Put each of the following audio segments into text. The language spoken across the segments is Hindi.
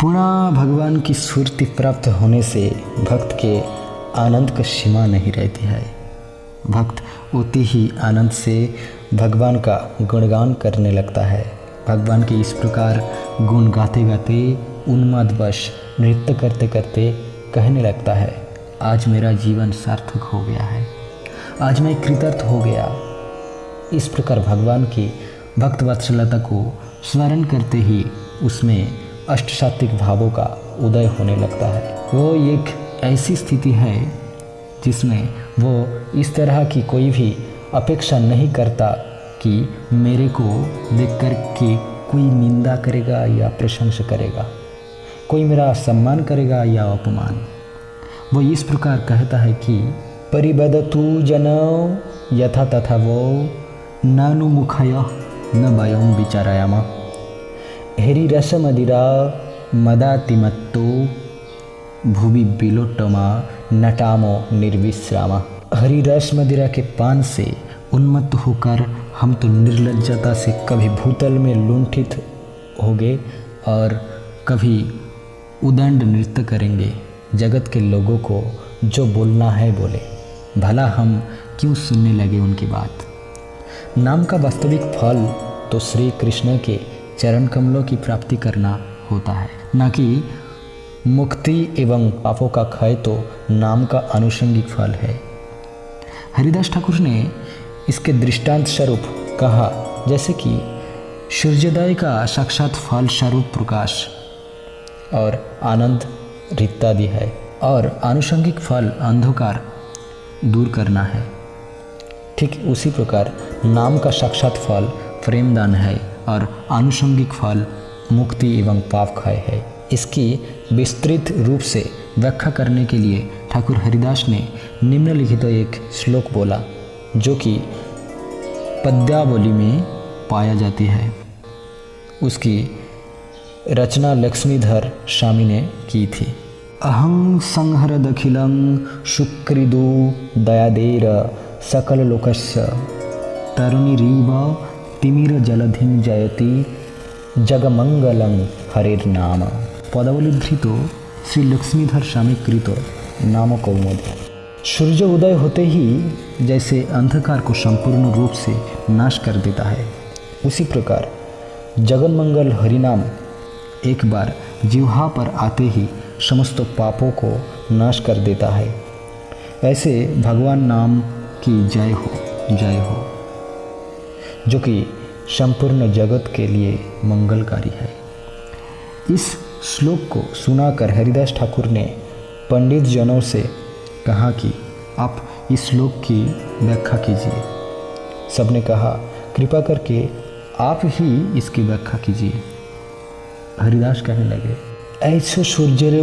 पुनः भगवान की सुरति प्राप्त होने से भक्त के आनंद का सीमा नहीं रहती है। भक्त उतनी ही आनंद से भगवान का गुणगान करने लगता है। भगवान के इस प्रकार गुण गाते गाते उन्मादवश नृत्य करते करते कहने लगता है, आज मेरा जीवन सार्थक हो गया है, आज मैं कृतार्थ हो गया। इस प्रकार भगवान की भक्त वत्सलता को स्मरण करते ही उसमें अष्टसात्विक भावों का उदय होने लगता है। वो एक ऐसी स्थिति है जिसमें वो इस तरह की कोई भी अपेक्षा नहीं करता कि मेरे को देखकर के कोई निंदा करेगा या प्रशंसा करेगा, कोई मेरा सम्मान करेगा या अपमान। वो इस प्रकार कहता है कि परिबदतु जनो यथा तथा वो नानुमुखय न वयं विचारायाम हेरी रसमदिरा मदातिमत्तो भुवि बिलोटमा नटामो निर्विश्रामा। हरी रस मदिरा के पान से उन्मत्त होकर हम तो निर्लज्जता से कभी भूतल में लुंठित होंगे और कभी उदंड नृत्य करेंगे। जगत के लोगों को जो बोलना है बोले, भला हम क्यों सुनने लगे उनकी बात। नाम का वास्तविक फल तो श्री कृष्ण के चरण कमलों की प्राप्ति करना होता है, न कि मुक्ति एवं पापों का क्षय तो नाम का आनुषंगिक फल है। हरिदास ठाकुर ने इसके दृष्टांत स्वरूप कहा, जैसे कि सूर्योदय का साक्षात फल स्वरूप प्रकाश और आनंद इत्यादि है और आनुषंगिक फल अंधकार दूर करना है। ठीक उसी प्रकार नाम का साक्षात फल प्रेमदान है और आनुषंगिक फल मुक्ति एवं पाप क्षय है। इसकी विस्तृत रूप से व्याख्या करने के लिए ठाकुर हरिदास ने निम्नलिखित एक श्लोक बोला, जो कि पद्यावली में पाया जाती है। उसकी रचना लक्ष्मीधर स्वामी ने की थी। अहं संहरदखिलं शुक्रिदो दयादेर सकल लोकस्य तरुणीरीव तिमिर जलधिं जयति जगमंगलं हरेर नाम। पदावली धृत श्री लक्ष्मीधर स्वामी कृत नाम कौमुदी। सूर्य उदय होते ही जैसे अंधकार को संपूर्ण रूप से नाश कर देता है, उसी प्रकार जगन्मंगल हरिनाम एक बार जिह्वा पर आते ही समस्त पापों को नाश कर देता है। ऐसे भगवान नाम की जय हो, जो कि संपूर्ण जगत के लिए मंगलकारी है। इस श्लोक को सुनाकर हरिदास ठाकुर ने पंडित जनों से कहा कि आप इस श्लोक की व्याख्या कीजिए। सबने कहा, कृपा करके आप ही इसकी व्याख्या कीजिए। हरिदास कहने लगे, ऐसो सूर्येर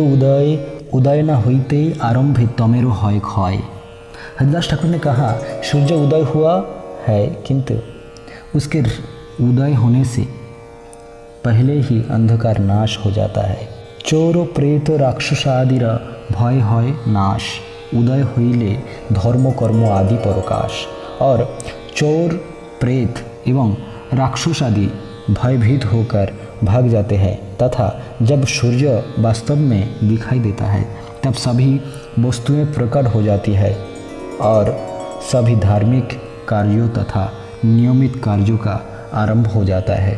उदय न होते आरंभे तमेरो হয় ক্ষয়। हरिदास ठाकुर ने कहा, सूर्य उदय हुआ है किंतु उसके उदय होने से पहले ही अंधकार नाश हो जाता है। चोर प्रेत राक्षस आदिर भय है नाश, उदय होइले धर्म कर्म आदि प्रकाश। और चोर प्रेत एवं राक्षस आदि भयभीत होकर भाग जाते हैं तथा जब सूर्य वास्तव में दिखाई देता है तब सभी वस्तुएं प्रकट हो जाती है और सभी धार्मिक कार्यों तथा नियमित कार्यों का आरंभ हो जाता है।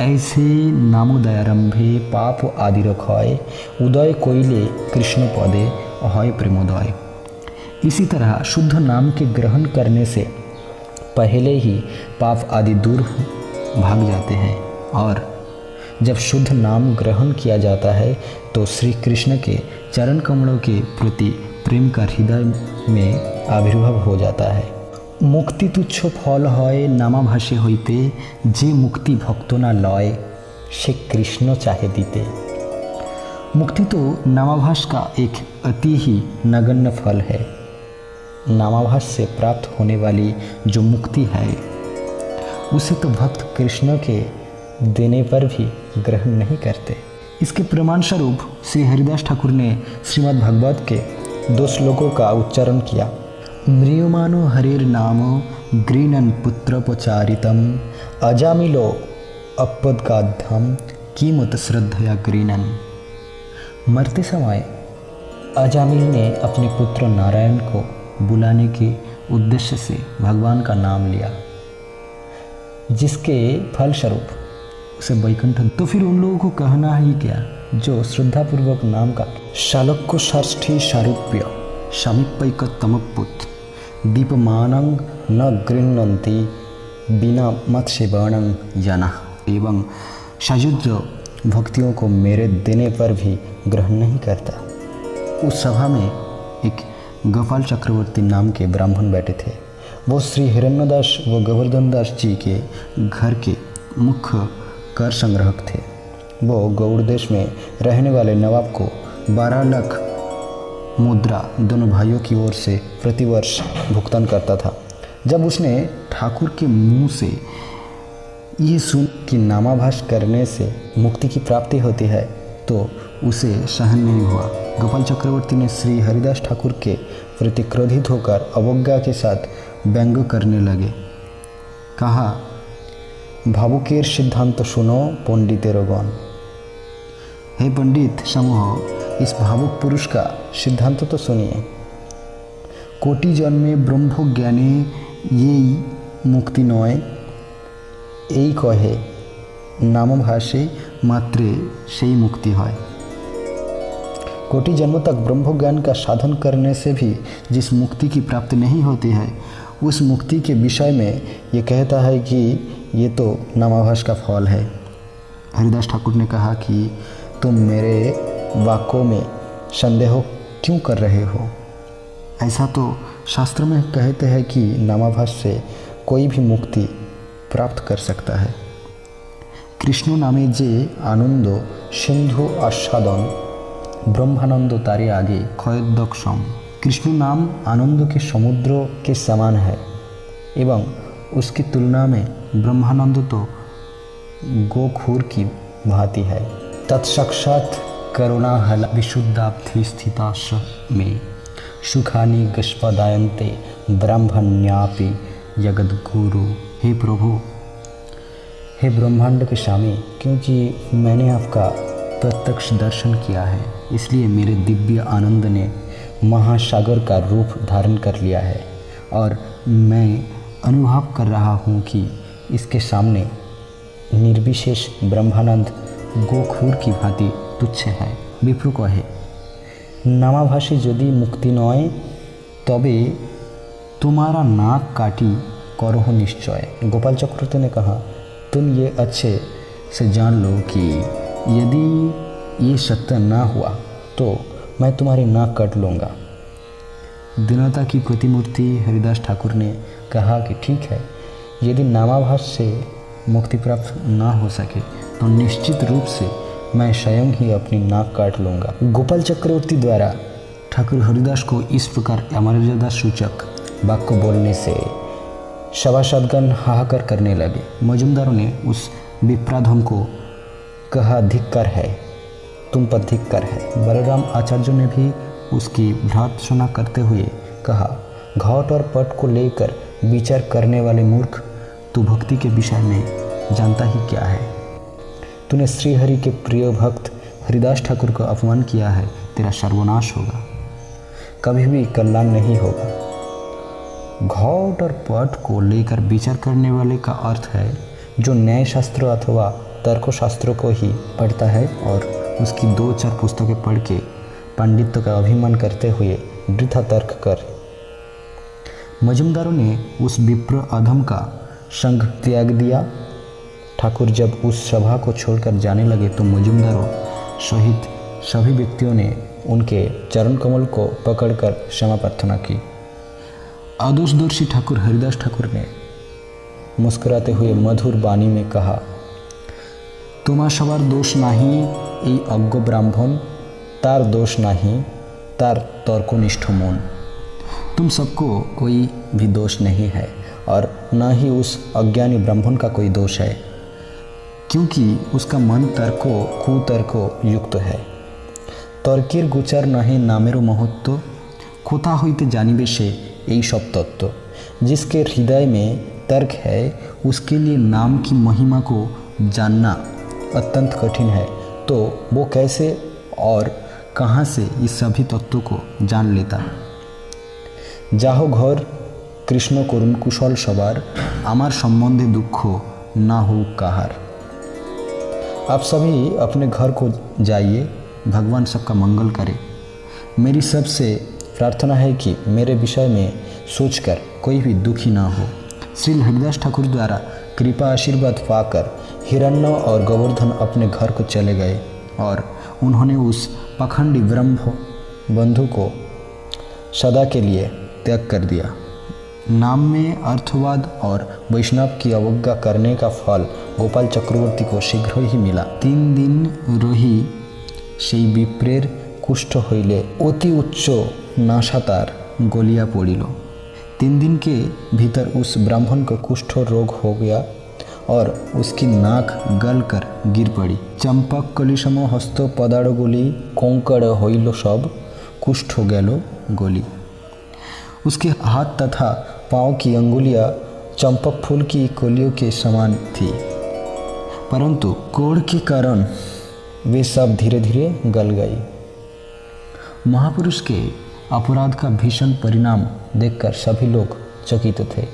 ऐसे नामोदयारंभे पाप आदि क्षय, उदय कोइले कृष्ण पदे হয় प्रेमोदय। इसी तरह शुद्ध नाम के ग्रहण करने से पहले ही पाप आदि दूर भाग जाते हैं और जब शुद्ध नाम ग्रहण किया जाता है तो श्री कृष्ण के चरण कमलों के प्रति प्रेम का हृदय में आविर्भाव हो जाता है। मुक्ति तुच्छ फल হয় नामाभासे হইতে, যে मुक्ति भक्त ना लय से कृष्ण चाहे दीते। मुक्ति तो नामाभास का एक अति ही नगण्य फल है। नामाभास से प्राप्त होने वाली जो मुक्ति है उसे तो भक्त कृष्ण के देने पर भी ग्रहण नहीं करते। इसके प्रमाण स्वरूप श्री हरिदास ठाकुर ने श्रीमद् भागवत के 2 श्लोकों का उच्चारण किया। म्रियमानो हरेर नाम गृणन पुत्रपचारितम अजामिलो अपद का धाम कीमत श्रद्धया गरीनन। मरते समय अजामिल ने अपने पुत्र नारायण को बुलाने के उद्देश्य से भगवान का नाम लिया, जिसके फलस्वरूप उसे वैकुंठ। तो फिर उन लोगों को कहना ही क्या जो श्रद्धापूर्वक नाम का शालक्य षष्ठी सारूप्य समीपैक तमपुत दीपमानंग न गृह्णन्ति बिना मत से वर्णन जाना। एवं सयुद्ध भक्तियों को मेरे देने पर भी ग्रहण नहीं करता। उस सभा में एक गोपाल चक्रवर्ती नाम के ब्राह्मण बैठे थे। वो श्री हिरण्यदास व गोवर्धन दास जी के घर के मुख्य कर संग्राहक थे। वो गौड़ देश में रहने वाले नवाब को 12 लाख मुद्रा दोनों भाइयों की ओर से प्रतिवर्ष भुगतान करता था। जब उसने ठाकुर के मुंह से ये सुन कि नामाभास करने से मुक्ति की प्राप्ति होती है तो उसे सहन नहीं हुआ। गोपाल चक्रवर्ती ने श्री हरिदास ठाकुर के प्रति क्रोधित होकर अवज्ञा के साथ व्यंग करने लगे। कहा, भावुकेर सिद्धांत सुनो पंडितेरो गण। हे पंडित समूह, इस भावुक पुरुष का सिद्धांत तो सुनिए। कोटि जन्मे ब्रह्म ज्ञाने ये मुक्ति नय এই कहे नामभाषे मात्रे से ही मुक्ति है। कोटि जन्मों तक ब्रह्म ज्ञान का साधन करने से भी जिस मुक्ति की प्राप्ति नहीं होती है, उस मुक्ति के विषय में ये कहता है कि ये तो नामाभास का फल है। हरिदास ठाकुर ने कहा कि तुम मेरे वाक्यों में संदेह क्यों कर रहे हो? ऐसा तो शास्त्र में कहते हैं कि नामाभास से कोई भी मुक्ति प्राप्त कर सकता है। कृष्ण नामे जे आनंद सिंधु आस्वादन ब्रह्मानंद तारे आगे क्षयोदक्षम। कृष्ण नाम आनंद के समुद्र के समान है एवं उसकी तुलना में ब्रह्मानंद तो गोखूर की भांति है। तत्साक्षात करुणा हल विशुद्धाब्धि स्थिताश में सुखानी गस्पदायन्ते ब्रह्मण्यापि जगद गुरु। हे प्रभु, हे ब्रह्मांड के स्वामी, क्योंकि मैंने आपका प्रत्यक्ष दर्शन किया है, इसलिए मेरे दिव्य आनंद ने महासागर का रूप धारण कर लिया है और मैं अनुभव कर रहा हूँ कि इसके सामने निर्विशेष ब्रह्मानंद गोखूर की भांति तुच्छ है। विप्र कहे, नामाभाषी यदि मुक्ति नय तबे तुम्हारा नाक काटी करो निश्चय। गोपाल चक्रवर्ती ने कहा, तुम ये अच्छे से जान लो कि यदि ये सत्य ना हुआ तो मैं तुम्हारी नाक काट लूँगा। दीनता की प्रतिमूर्ति हरिदास ठाकुर ने कहा कि ठीक है, यदि नामाभास से मुक्ति प्राप्त ना हो सके तो निश्चित रूप से मैं स्वयं ही अपनी नाक काट लूँगा। गोपाल चक्रवर्ती द्वारा ठाकुर हरिदास को इस प्रकार अमर्यादा सूचक वाक्य बोलने से सभासदगण हाहाकार करने लगे। मजुमदारों ने उस विप्राधम को कहा, धिक्कार है, तुम पर धिक्कार है। बलराम आचार्य ने भी उसकी भर्त्सना करते हुए कहा, घाट और पट को लेकर विचार करने वाले मूर्ख, तू भक्ति के विषय में जानता ही क्या है? तूने श्रीहरि के प्रिय भक्त हरिदास ठाकुर का अपमान किया है, तेरा सर्वनाश होगा, कभी भी कल्याण नहीं होगा। घाट और पट को लेकर विचार करने वाले का अर्थ है जो न्याय शास्त्र अथवा तर्कशास्त्रों को ही पढ़ता है और उसकी 2-4 पुस्तकें पढ़ के पांडित्य का अभिमान करते हुए वृथा तर्क कर। मजुमदारों ने उस विप्र अधम का संग त्याग दिया। ठाकुर जब उस सभा को छोड़कर जाने लगे तो मजुमदारों सहित सभी व्यक्तियों ने उनके चरण कमल को पकड़कर क्षमा प्रार्थना की। आदोषदर्शी ठाकुर हरिदास ठाकुर ने मुस्कुराते हुए मधुर वाणी में कहा, तुम्हार सवार दोष नाही এই অজ্ঞ ब्राह्मण, तार दोष नहीं तार तर्कनिष्ठ मन। तुम सबको कोई भी दोष नहीं है और न ही उस अज्ञानी ब्राह्मण का कोई दोष है, क्योंकि उसका मन तर्को कुतर्को युक्त है। तर्केर गोचर नहीं नामेरो महत्व, कोथा हईते जानिबे से यही सब तत्व। जिसके हृदय में तर्क है उसके लिए नाम की महिमा को जानना अत्यंत कठिन है, तो वो कैसे और कहाँ से इस सभी तत्वों को जान लेता। যাহো ঘর কৃষ্ণ করুণ কুশল সবার, আমার সম্বন্ধে দুঃখ ना हो काहार। आप सभी अपने घर को जाइए, भगवान सबका मंगल करे। मेरी सबसे प्रार्थना है कि मेरे विषय में सोचकर कोई भी दुखी ना हो। श्री हरिदास ठाकुर द्वारा कृपा आशीर्वाद पाकर हिरण्य और गोवर्धन अपने घर को चले गए और उन्होंने उस पाखंडी ब्रह्म बंधु को सदा के लिए त्याग कर दिया। नाम में अर्थवाद और वैष्णव की अवज्ञा करने का फल गोपाल चक्रवर्ती को शीघ्र ही मिला। 3 दिन रही সেই বিপ্রের কুষ্ঠ হইলে অতি উচ্চ नाशातार गलिया पड़िल। 3 दिन के भीतर उस ब्राह्मण को कुष्ठ रोग हो गया और उसकी नाक गल कर गिर पड़ी। चंपक कलिसम हस्त पदाड़गुली कंकड़ हईल सब, कुष्ठ गेल गली। उसके हाथ तथा पाँव की अंगुलियां चंपक फूल की कलियों के समान थी, परंतु कोढ़ के कारण वे सब धीरे धीरे गल गई। महापुरुष के अपराध का भीषण परिणाम देखकर सभी लोग चकित थे।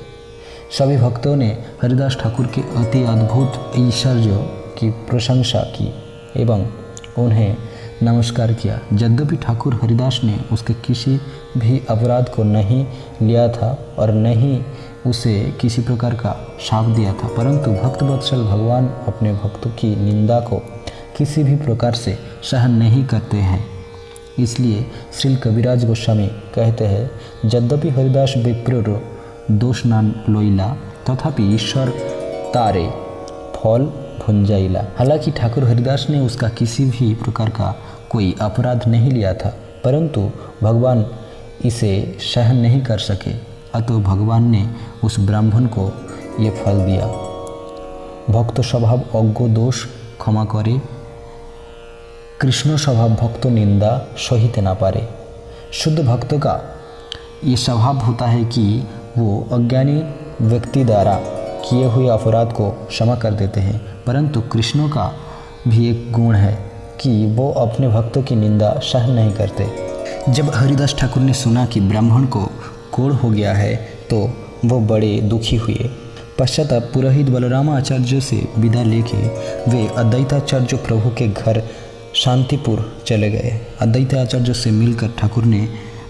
सभी भक्तों ने हरिदास ठाकुर के अति अद्भुत ऐश्वर्य की प्रशंसा की एवं उन्हें नमस्कार किया। यद्यपि ठाकुर हरिदास ने उसके किसी भी अपराध को नहीं लिया था और न ही उसे किसी प्रकार का शाप दिया था, परंतु भक्तवत्सल भगवान अपने भक्तों की निंदा को किसी भी प्रकार से सहन नहीं करते हैं। इसलिए श्री कविराज गोस्वामी कहते हैं, यद्यपि हरिदास विप्र दोष नान लोइला तथापि ईश्वर तारे फल भुंजाइला। हालांकि ठाकुर हरिदास ने उसका किसी भी प्रकार का कोई अपराध नहीं लिया था, परंतु भगवान इसे सहन नहीं कर सके, अतः भगवान ने उस ब्राह्मण को ये फल दिया। भक्त स्वभाव अज्ञ दोष क्षमा करे, कृष्ण स्वभाव भक्त निंदा सहित ना पारे। शुद्ध भक्तों का ये स्वभाव होता है कि वो अज्ञानी व्यक्ति द्वारा किए हुए अपराध को क्षमा कर देते हैं, परंतु कृष्ण का भी एक गुण है कि वो अपने भक्तों की निंदा सहन नहीं करते। जब हरिदास ठाकुर ने सुना कि ब्राह्मण को कोढ़ हो गया है तो वो बड़े दुखी हुए। पश्चात पुरोहित बलराम आचार्य से विदा लेके वे अद्वैताचार्य प्रभु के घर शांतिपुर चले गए। अद्वैताचार्य से मिलकर ठाकुर ने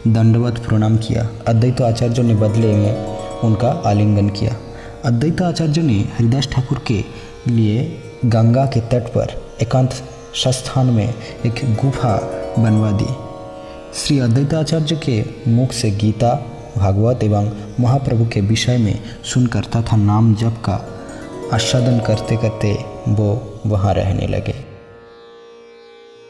दंडवत प्रणाम किया। अद्वैताचार्य ने बदले में उनका आलिंगन किया। अद्वैताचार्य ने हरिदास ठाकुर के लिए गंगा के तट पर एकांत स्थान में एक गुफा बनवा दी। श्री अद्वैताचार्य के मुख से गीता, भागवत एवं महाप्रभु के विषय में सुनकर तथा नाम जप का आस्वादन करते करते वो वहाँ रहने लगे।